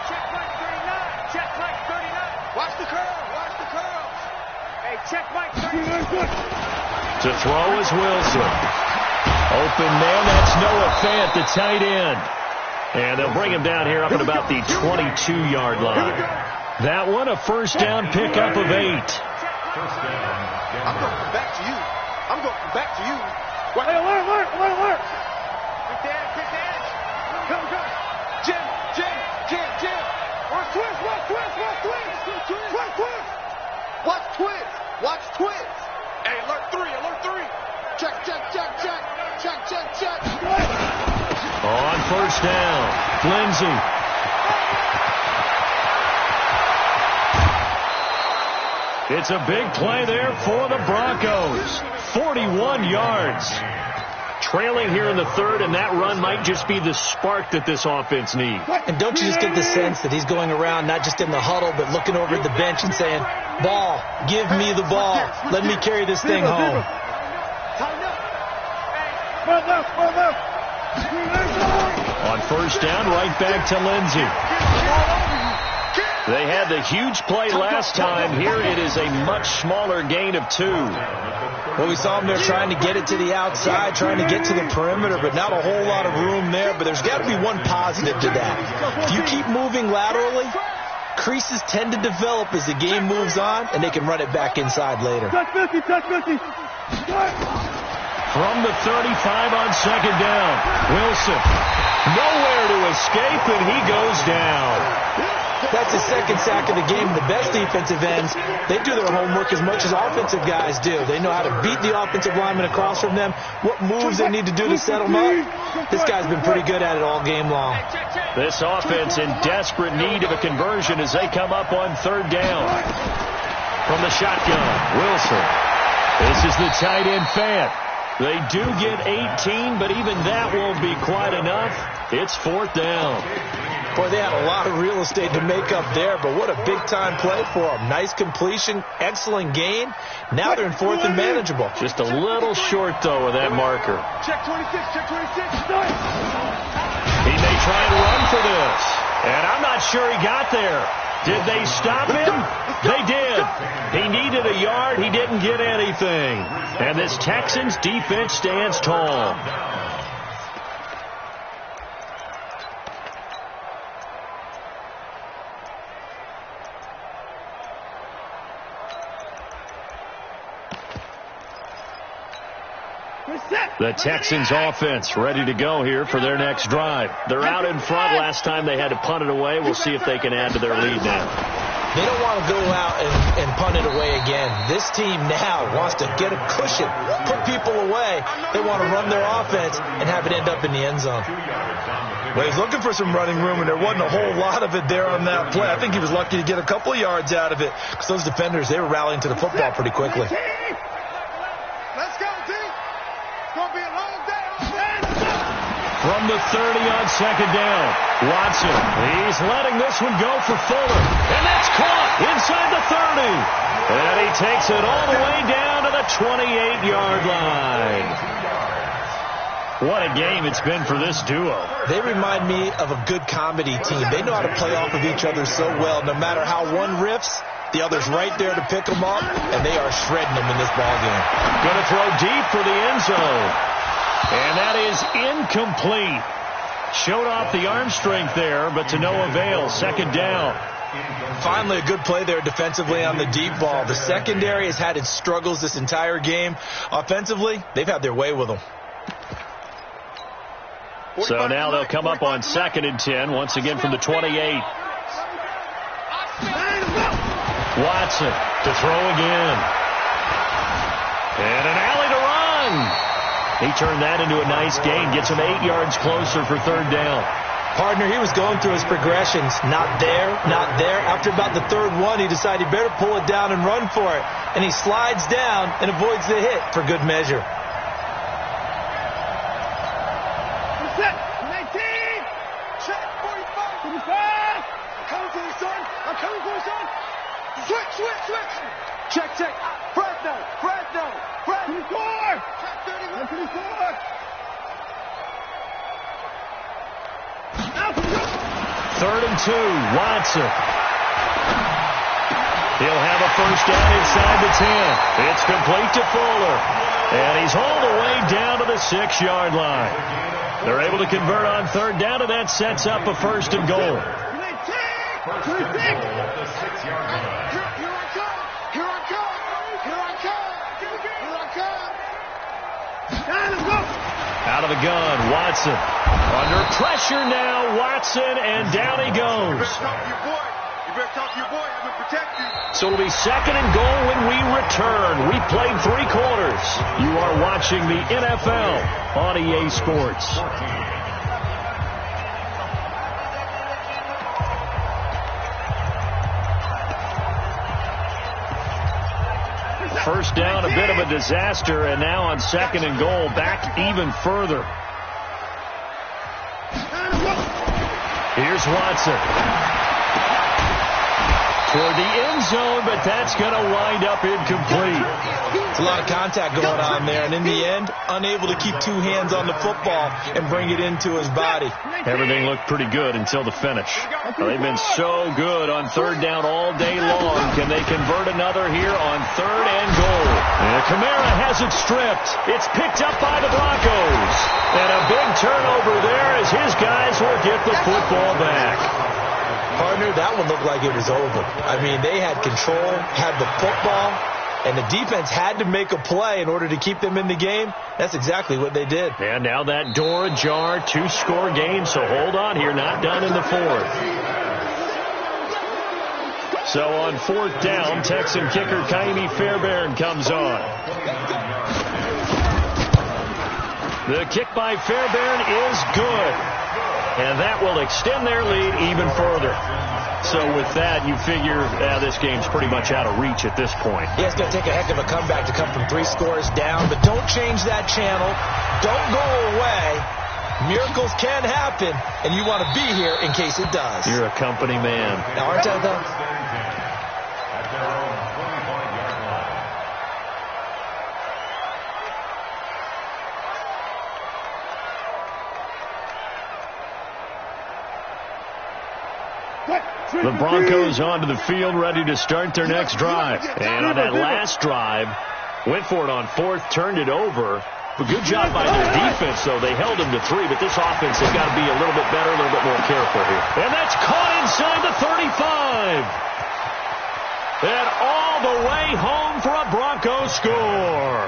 Check Mike 39. Check Mike 39. Watch the curl. Watch the curl. Hey, check Mike 39.
To throw is Wilson. Open man, that's Noah Fant, the tight end. And they'll bring him down here up at about the 22-yard line. That one, a 1st down pickup of 8.
I'm going back to you. I'm going back to you. Hey, alert. Quick dash. Go. Jim. Watch twist. Watch twist. Hey, alert 3. Check.
On 1st down, Lindsey. It's a big play there for the Broncos. 41 yards. Trailing here in the 3rd, and that run might just be the spark that this offense needs.
And don't you just get the sense that he's going around not just in the huddle, but looking over at the bench and saying, ball, give me the ball. Let me carry this thing home.
On 1st down, right back to Lindsey. They had the huge play last time. Here it is a much smaller gain of 2.
Well, we saw them there trying to get it to the outside, trying to get to the perimeter, but not a whole lot of room there. But there's got to be one positive to that. If you keep moving laterally, creases tend to develop as the game moves on, and they can run it back inside later.
Touch 50, touch 50.
From the 35 on second down, Wilson nowhere to escape, and he goes down.
That's the second sack of the game. The best defensive ends, they do their homework as much as offensive guys do. They know how to beat the offensive lineman across from them, what moves they need to do to set them up. This guy's been pretty good at it all game long.
This offense in desperate need of a conversion as they come up on third down. From the shotgun, Wilson. This is the tight end Fant. They do get 18, but even that won't be quite enough. It's fourth down.
Boy, they had a lot of real estate to make up there, but what a big-time play for them. Nice completion, excellent gain. Now they're in fourth and manageable.
Just a little short, though, with that marker.
Check 26, check 26.
He may try and run for this, and I'm not sure he got there. Did they stop him? They did. He needed a yard. He didn't get anything. And this Texans defense stands tall. The Texans offense ready to go here for their next drive. They're out in front. Last time they had to punt it away. We'll see if they can add to their lead now.
They don't want to go out and punt it away again. This team now wants to get a cushion, put people away. They want to run their offense and have it end up in the end zone.
Well, he's looking for some running room, and there wasn't a whole lot of it there on that play. I think he was lucky to get a couple of yards out of it because those defenders, they were rallying to the football pretty quickly.
Let's go, team. Gonna be a long day.
From the 30 on second down, Watson. He's letting this one go for Fuller. And that's caught inside the 30. And he takes it all the way down to the 28-yard line. What a game it's been for this duo.
They remind me of a good comedy team. They know how to play off of each other so well. No matter how one riffs, the other's right there to pick them up, and they are shredding them in this ballgame.
Going to throw deep for the end zone. And that is incomplete. Showed off the arm strength there, but to no avail. Second down.
Finally, a good play there defensively on the deep ball. The secondary has had its struggles this entire game. Offensively, they've had their way with them.
So now they'll come up on 2nd and 10, once again from the 28. Watson to throw again. And an alley to run. He turned that into a nice gain, gets him 8 yards closer for third down.
Partner, he was going through his progressions. Not there, not there. After about the third one, he decided he better pull it down and run for it. And he slides down and avoids the hit for good measure.
Set. 19. Check 45. 45. I'm coming for you, son. I'm coming for you, son. Switch, switch, switch. Check, check. Fresno, Fresno, Fresno. 24. Check 31. 24.
Third and 2, Watson. He'll have a first down inside the 10. It's complete to Fuller. And he's all the way down to the 6-yard line. They're able to convert on third down, and that sets up a first and goal.
Here I come. Here I come. Here I come. Here I come. Now let's go.
Out of the gun, Watson. Under pressure now, Watson, and down he goes.
You better talk to your boy. You better talk to your boy. I'm going to protect you.
So it'll be 2nd and goal when we return. We played 3 quarters. You are watching the NFL on EA Sports. First down, a bit of a disaster, and now on 2nd and goal, back even further. Here's Watson. toward the end zone, but that's going to wind up incomplete.
It's a lot of contact going on there, and in the end, unable to keep two hands on the football and bring it into his body.
Everything looked pretty good until the finish. They've been so good on third down all day long. Can they convert another here on third and goal? And Kamara has it stripped. It's picked up by the Broncos. And a big turnover there as his guys will get the football back.
Partner, that one looked like it was over. I mean, they had control, had the football, and the defense had to make a play in order to keep them in the game. That's exactly what they did.
And now that door ajar, 2-score game, so hold on here, not done in the fourth. So on fourth down, Texan kicker Ka'imi Fairbairn comes on. The kick by Fairbairn is good. And that will extend their lead even further. So with that, you figure this game's pretty much out of reach at this point.
Yeah, it's going to take a heck of a comeback to come from 3 scores down. But don't change that channel. Don't go away. Miracles can happen, and you want to be here in case it does.
You're a company man.
Now, aren't I, though?
The Broncos onto the field, ready to start their next drive. And on that last drive, went for it on fourth, turned it over. But good job by their defense, though. They held them to 3, but this offense has got to be a little bit better, a little bit more careful here. And that's caught inside the 35. And all the way home for a Broncos score.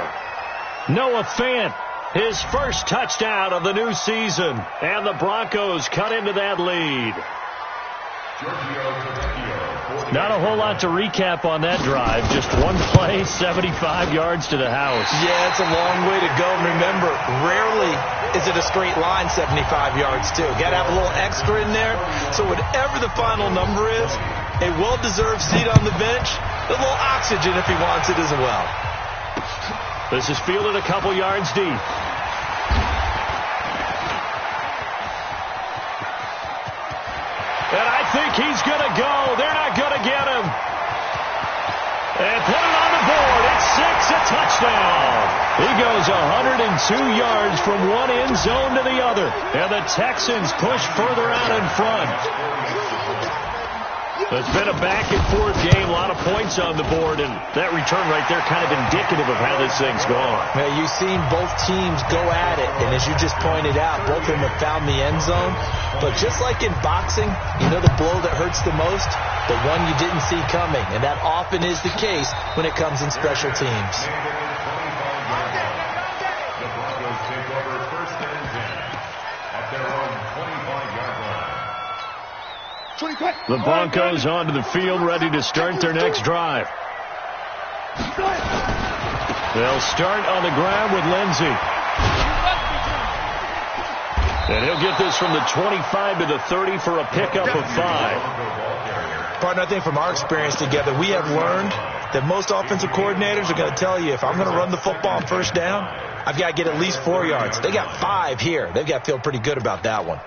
Noah Fant, his first touchdown of the new season. And the Broncos cut into that lead. Not a whole lot to recap on that drive. Just one play, 75 yards to the house.
Yeah, it's a long way to go. Remember, rarely is it a straight line 75 yards, too. Got to have a little extra in there. So whatever the final number is, a well-deserved seat on the bench, a little oxygen if he wants it as well.
This is fielded a couple yards deep. And I think he's going to go. They're not going to get him. And put it on the board. It's 6, a touchdown. He goes 102 yards from one end zone to the other. And the Texans push further out in front. It's been a back-and-forth game, a lot of points on the board, and that return right there kind of indicative of how this thing's gone.
Now, you've seen both teams go at it, and as you just pointed out, both of them have found the end zone. But just like in boxing, you know the blow that hurts the most? The one you didn't see coming, and that often is the case when it comes in special teams.
The Broncos onto the field, ready to start their next drive. They'll start on the ground with Lindsey. And he'll get this from the 25 to the 30 for a pickup of 5.
Partner, I think from our experience together, we have learned that most offensive coordinators are going to tell you, if I'm going to run the football on first down, I've got to get at least 4 yards. They got 5 here. They've got to feel pretty good about that one.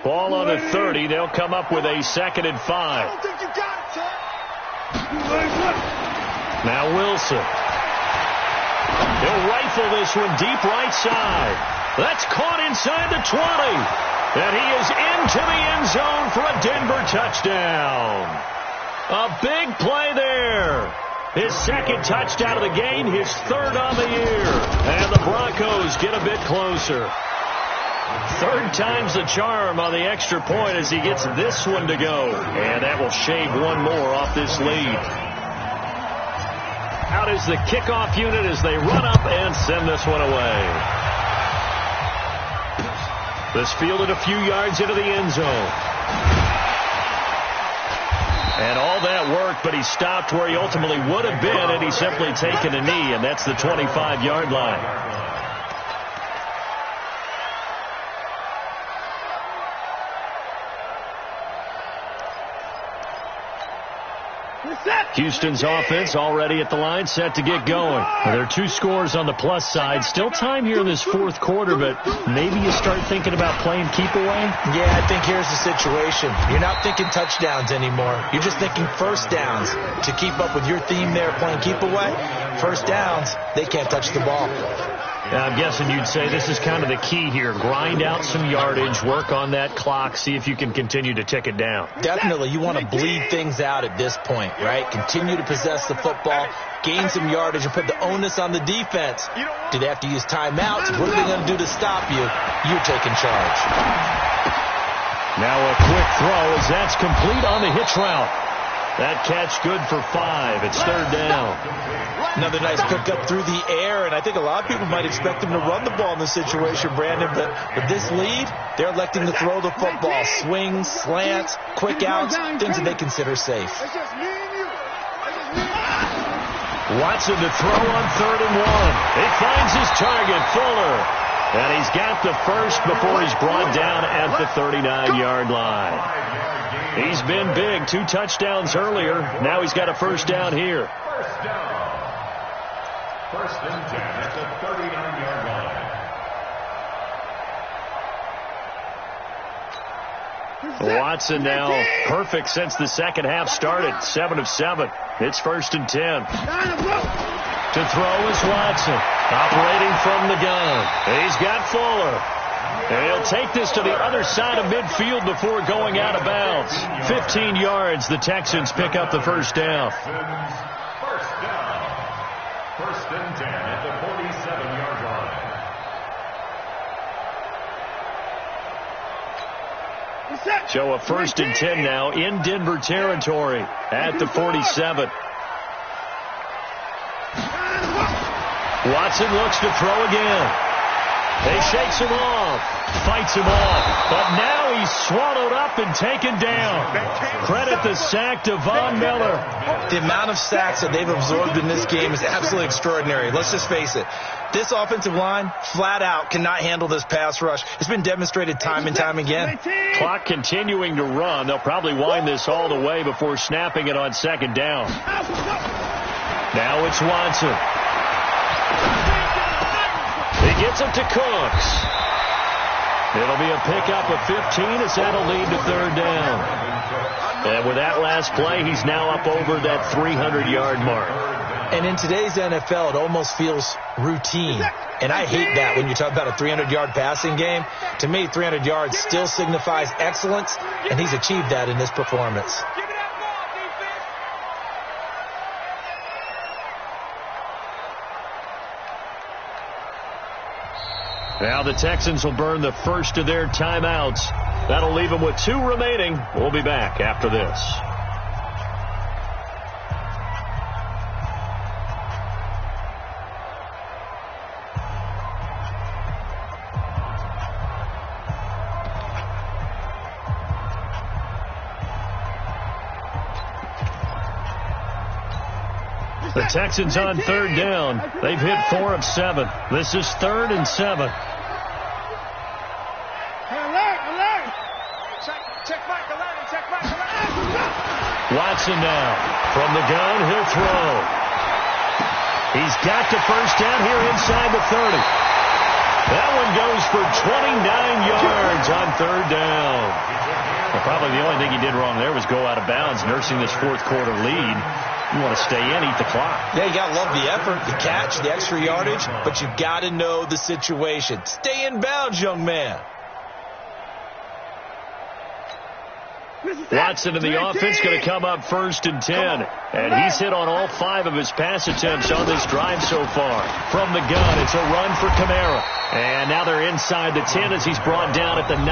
Ball on the 30. They'll come up with a 2nd and 5. Now Wilson. He'll rifle this one deep right side. That's caught inside the 20. And he is into the end zone for a Denver touchdown. A big play there. His 2nd touchdown of the game, his 3rd on the year. And the Broncos get a bit closer. 3rd time's the charm on the extra point as he gets this one to go. And that will shave one more off this lead. Out is the kickoff unit as they run up and send this one away. This fielded a few yards into the end zone. And all that worked, but he stopped where he ultimately would have been had he simply taken a knee, and that's the 25-yard line. Houston's offense already at the line, set to get going. There are 2 scores on the plus side. Still time here in this fourth quarter, but maybe you start thinking about playing keep away?
Yeah, I think here's the situation. You're not thinking touchdowns anymore. You're just thinking first downs. To keep up with your theme there, playing keep away, first downs, they can't touch the ball.
I'm guessing you'd say this is kind of the key here. Grind out some yardage, work on that clock, see if you can continue to tick it down.
Definitely. You want to bleed things out at this point, right? Continue to possess the football, gain some yardage, and put the onus on the defense. Do they have to use timeouts? What are they going to do to stop you? You're taking charge.
Now a quick throw as that's complete on the hitch route. That catch good for 5. It's third down.
Another nice pickup through the air, and I think a lot of people might expect him to run the ball in this situation, Brandon, but with this lead, they're electing to throw the football. Swings, slants, quick outs, things that they consider safe.
Watson to throw on 3rd and 1. He finds his target, Fuller. And he's got the first before he's brought down at the 39-yard line. He's been big. 2 touchdowns earlier. Now he's got a first down here.
First down. First and 10 at the 39-yard line.
Watson now perfect since the second half started. 7 of 7. It's first and 10. To throw is Watson. Operating from the gun. He's got Fuller. And he'll take this to the other side of midfield before going out of bounds. 15 yards. The Texans pick up the first down.
First down. First and 10 at the 47-yard line.
So a first and 10 now in Denver territory at the 47. Watson looks to throw again. He shakes him off, fights him off, but now he's swallowed up and taken down. Credit the sack to Von Miller.
The amount of sacks that they've absorbed in this game is absolutely extraordinary. Let's just face it. This offensive line, flat out, cannot handle this pass rush. It's been demonstrated time and time again.
Clock continuing to run. They'll probably wind this all the way before snapping it on second down. Now it's Watson. He gets it to Cooks. It'll be a pickup of 15 as that'll lead to third down. And with that last play, he's now up over that 300-yard mark.
And in today's NFL, it almost feels routine. And I hate that when you talk about a 300-yard passing game. To me, 300 yards still signifies excellence, and he's achieved that in this performance.
Now the Texans will burn the first of their timeouts. That'll leave them with 2 remaining. We'll be back after this. The Texans on third down. They've hit 4 of 7. This is 3rd and 7. Watson now from the gun. He'll throw. He's got to first down here inside the 30. That one goes for 29 yards on third down. Well, probably the only thing he did wrong there was go out of bounds, nursing this fourth quarter lead. You want to stay in, eat the clock.
Yeah, you got to love the effort, the catch, the extra yardage, but you got to know the situation. Stay in bounds, young man.
Watson in the offense going to come up first and 10. And he's hit on all 5 of his pass attempts on this drive so far. From the gun, it's a run for Kamara. And now they're inside the 10 as he's brought down at the 9.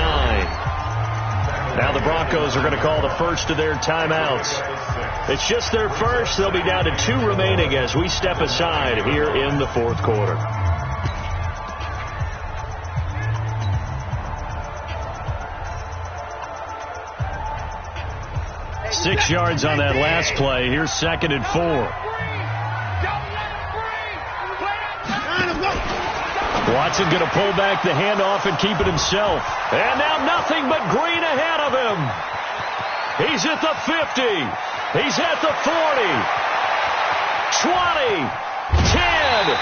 Now the Broncos are going to call the first of their timeouts. It's just their first. They'll be down to 2 remaining as we step aside here in the fourth quarter. 6 yards on that last play. Here's 2nd and 4. Watson going to pull back the handoff and keep it himself. And now nothing but green ahead of him. He's at the 50. He's at the 40. 20. 10.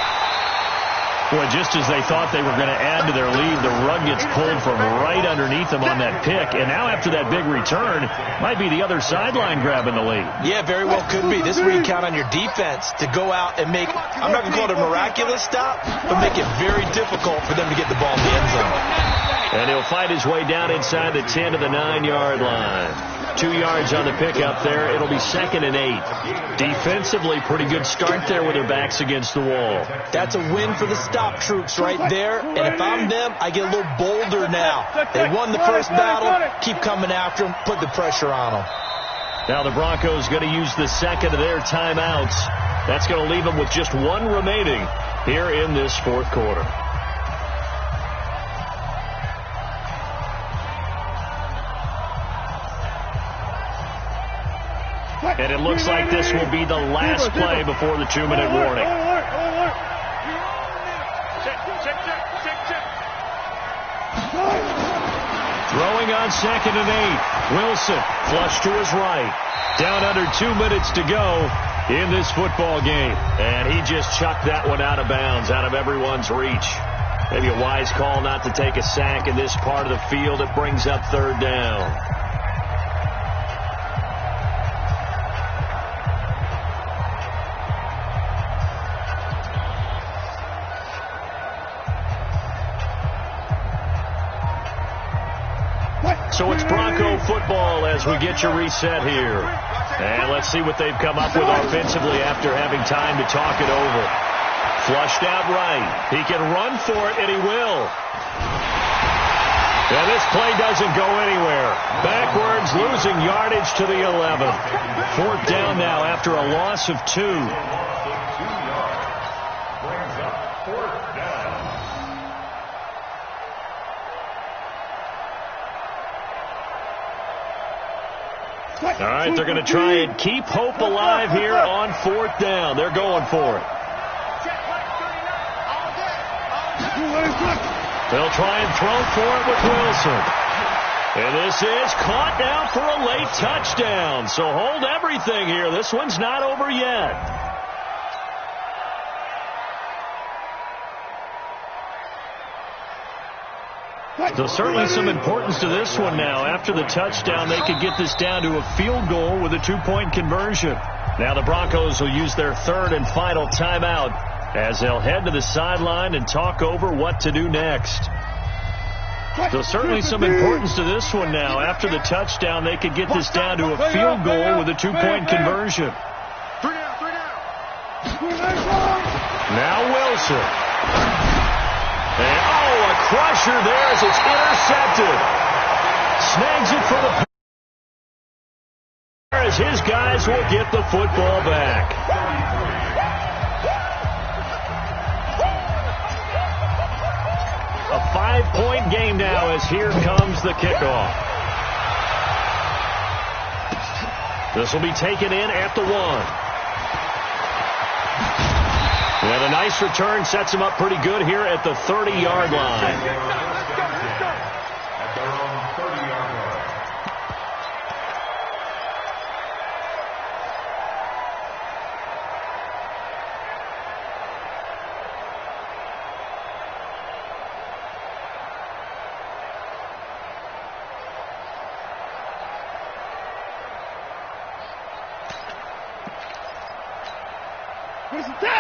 Boy, just as they thought they were going to add to their lead, the rug gets pulled from right underneath them on that pick. And now after that big return, might be the other sideline grabbing the lead.
Yeah, very well could be. This is where you count on your defense to go out and make, I'm not going to call it a miraculous stop, but make it very difficult for them to get the ball in the end zone.
And he'll fight his way down inside the 10 to the 9-yard line. 2 yards on the pickup there. It'll be 2nd and 8. Defensively, pretty good start there with their backs against the wall.
That's a win for the stop troops right there. And if I'm them, I get a little bolder now. They won the first battle. Keep coming after them. Put the pressure on them.
Now the Broncos going to use the second of their timeouts. That's going to leave them with just one remaining here in this fourth quarter. And it looks like this will be the last play before the 2-minute warning. Throwing on 2nd and 8. Wilson flush to his right. Down under 2 minutes to go in this football game. And he just chucked that one out of bounds, out of everyone's reach. Maybe a wise call not to take a sack in this part of the field. It brings up 3rd down. So it's Bronco football as we get your reset here. And let's see what they've come up with offensively after having time to talk it over. Flushed out right. He can run for it, and he will. And this play doesn't go anywhere. Backwards, losing yardage to the 11. 4th down now after a loss of 2. All right, they're going to try and keep hope alive here on 4th down. They're going for it. They'll try and throw for it with Wilson. And this is caught now for a late touchdown. So hold everything here. This one's not over yet. So certainly some importance to this one now. After the touchdown, they could get this down to a field goal with a 2-point conversion. Now the Broncos will use their 3rd and final timeout as they'll head to the sideline and talk over what to do next. So certainly some importance to this one now. After the touchdown, they could get this down to a field goal with a 2-point conversion. Now Wilson. And, a crusher there as it's intercepted. Snags it for the as his guys will get the football back. A 5-point game now as here comes the kickoff. This will be taken in at the 1. And a nice return sets him up pretty good here at the 30-yard line.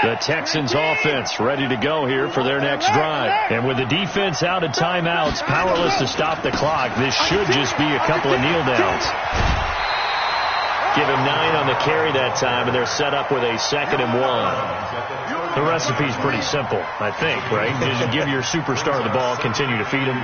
The Texans offense ready to go here for their next drive. And with the defense out of timeouts, powerless to stop the clock, this should just be a couple of kneel downs. Give him 9 on the carry that time, and they're set up with a 2nd and 1. The recipe's pretty simple, I think, right? Just give your superstar the ball, continue to feed him.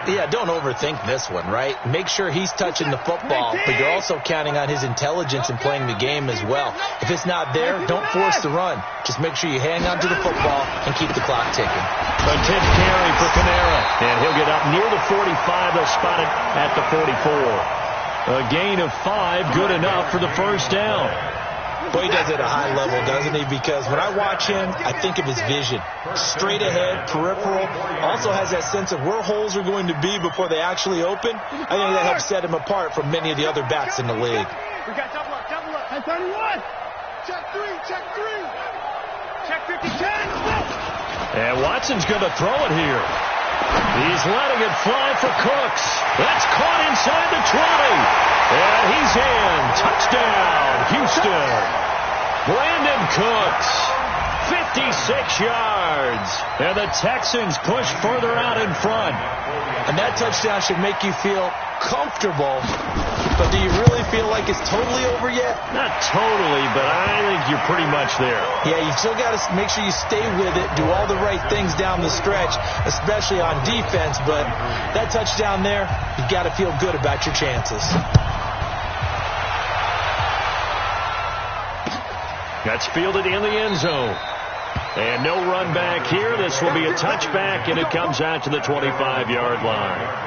Yeah, don't overthink this one, right? Make sure he's touching the football, but you're also counting on his intelligence in playing the game as well. If it's not there, don't force the run. Just make sure you hang on to the football and keep the clock ticking.
A 10th carry for Kamara, and he'll get up near the 45. They'll spot it at the 44. A gain of 5, good enough for the first down.
Boy, he does it at a high level, doesn't he? Because when I watch him, I think of his vision. Straight ahead, peripheral. Also has that sense of where holes are going to be before they actually open. I think that helps set him apart from many of the other backs in the league.
We got double up, double up. At 31. Check 3. Check 3. Check 50. Check.
And Watson's going to throw it here. He's letting it fly for Cooks. That's caught inside the 20. And he's in. Touchdown, Houston. Brandon Cooks, 56 yards. And the Texans push further out in front.
And that touchdown should make you feel comfortable. But do you really feel like it's totally over yet?
Not totally, but I think you're pretty much there.
Yeah, you still got to make sure you stay with it, do all the right things down the stretch, especially on defense. But that touchdown there, you got to feel good about your chances.
That's fielded in the end zone. And no run back here. This will be a touchback, and it comes out to the 25-yard line.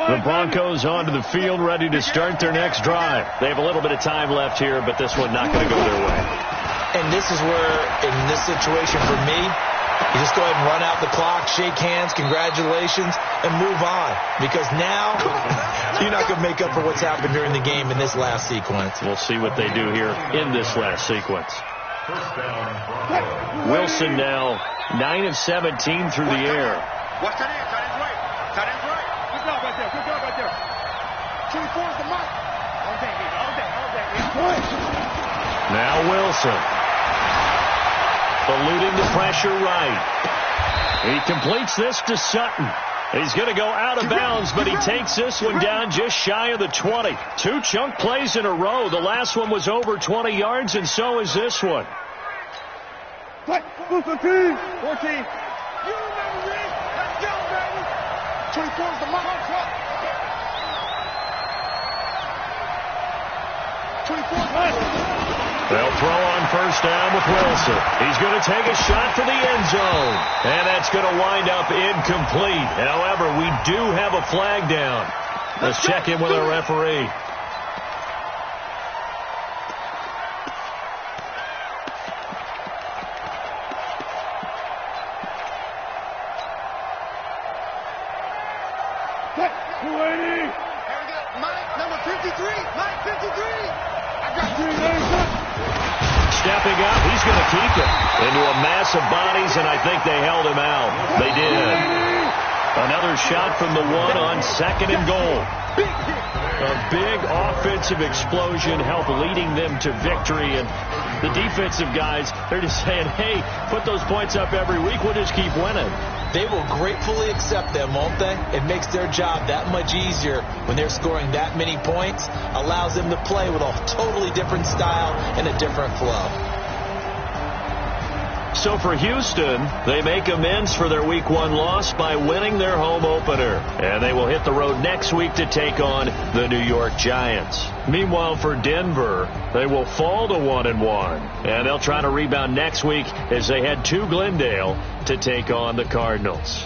The Broncos onto the field, ready to start their next drive. They have a little bit of time left here, but this one not going to go their way.
And this is where, in this situation for me, you just go ahead and run out the clock, shake hands, congratulations, and move on. Because now you're not going to make up for what's happened during the game in this last sequence.
We'll see what they do here in this last sequence. Wilson now 9 of 17 through the air.
Watch that in. Tight end's right. Tight end's right. Good job right there. Good job right there. 24 is the mark. All day, baby. All day. All day.
Now Wilson. Eluding the pressure right. He completes this to Sutton. He's going to go out of bounds, but he takes this one down just shy of the 20. 2 chunk plays in a row. The last one was over 20 yards, and so is this one.
14. You remember this. Let's go, baby. 24 is the mark. 24.
They'll throw on first down with Wilson. He's going to take a shot for the end zone. And that's going to wind up incomplete. However, we do have a flag down. Let's check in with our referee.
Mike, number 53. Mike, 53. I got 3 names.
Stepping up, he's going to keep it into a mass of bodies, and I think they held him out. They did. Another shot from the 1 on 2nd and goal. A big offensive explosion helped leading them to victory, and the defensive guys, they're just saying, hey, put those points up every week, we'll just keep winning.
They will gratefully accept them, won't they? It makes their job that much easier when they're scoring that many points. Allows them to play with a totally different style and a different flow.
So for Houston, they make amends for their Week 1 loss by winning their home opener. And they will hit the road next week to take on the New York Giants. Meanwhile, for Denver, they will fall to 1-1. And they'll try to rebound next week as they head to Glendale to take on the Cardinals.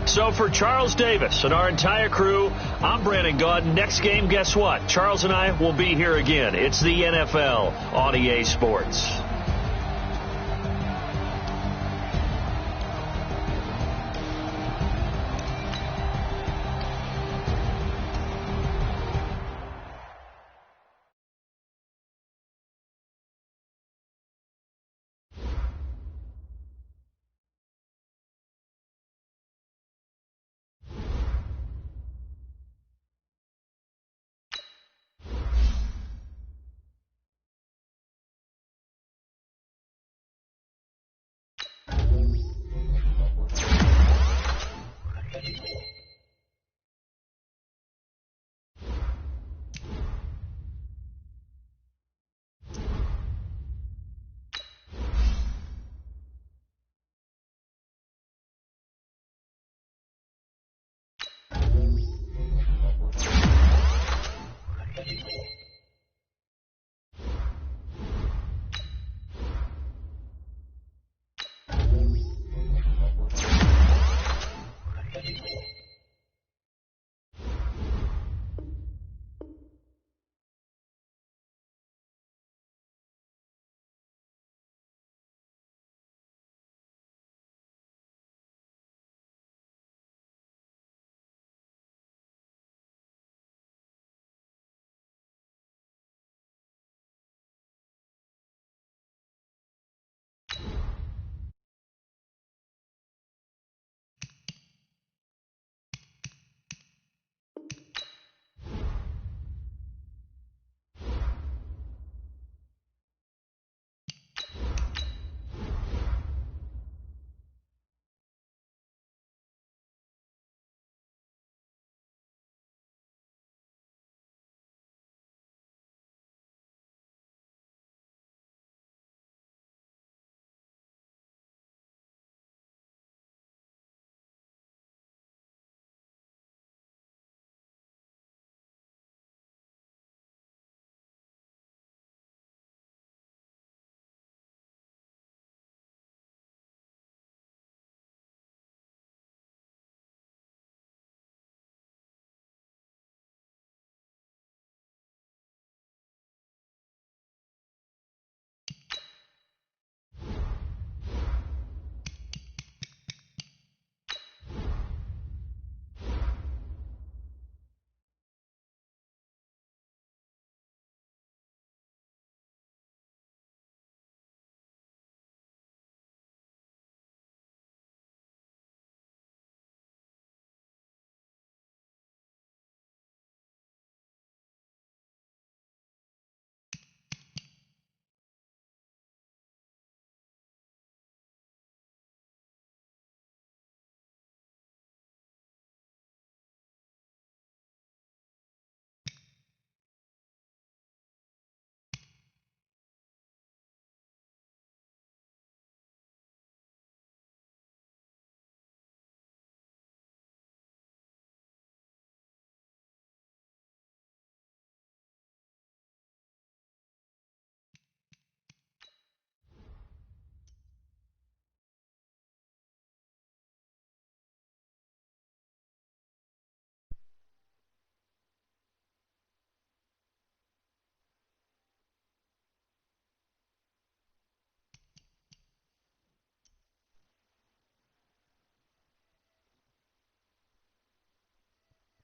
So for Charles Davis and our entire crew, I'm Brandon Gaudin. Next game, guess what? Charles and I will be here again. It's the NFL on EA Sports.